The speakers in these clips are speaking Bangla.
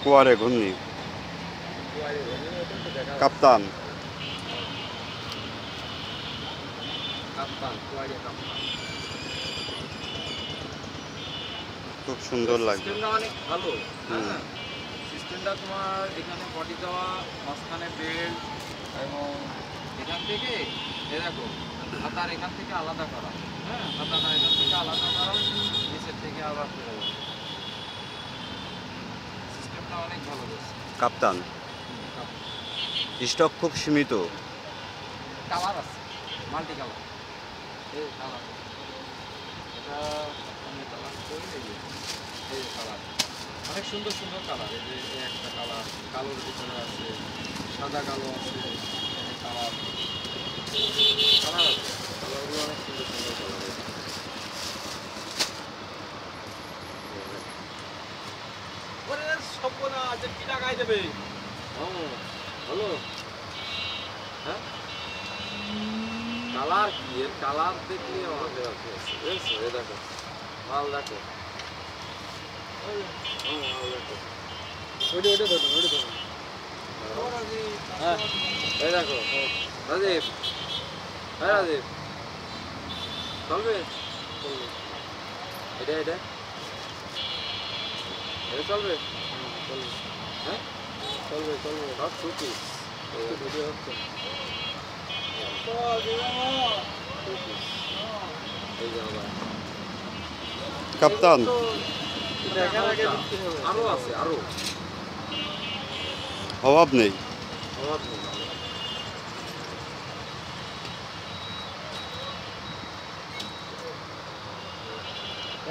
কুয়ারে ঘূর্ণি কাপ্তান খুব সুন্দর লাগে। সিস্টেমটা অনেক ভালো। হ্যাঁ, সিস্টেমটা তোমার এখানে বডি দেওয়া, মাঝখানে বেল্ট এবং এখান থেকে এ দেখো হাতার এখান থেকে আলাদা করা। হ্যাঁ, হাতাটা এখান থেকে আলাদা করা, নিচের থেকে আবার ফেলে দেওয়া। সিস্টেমটা অনেক ভালো করছে কাপ্তান। স্টক খুব সীমিত। কালার আছে, মাল্টি কালার। এই কালার এটা অনেক কালার এই কালার অনেক সুন্দর সুন্দর কালার। এই যে এই একটা কালার কালোর ভিতরে আছে, সাদা কালো আছে, কালার কালার আছে, কালারগুলো অনেক সুন্দর সুন্দর কালার। ওরে সব না যে কি টাকায় দেবে। হ্যালো, হ্যাঁ কালার কি এর কালার দেখলে আমাদের আছে বুঝছো? এই দেখো মাল দেখো, মাল দেখো, ওটা ধরো, ওটা ধরো। হ্যাঁ এই দেখো রাজীব, হ্যাঁ রাজীব চলবে, চলবে এটা এটা এটা চলবে, চলবে, হ্যাঁ চলবে চলবে সব ছুটি ভিডিও হচ্ছে। কাপ্তান আরো আছে, আরো অভাব নেই। অভাব নেই।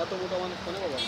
এত মোটা মানুষ কেন বাবা?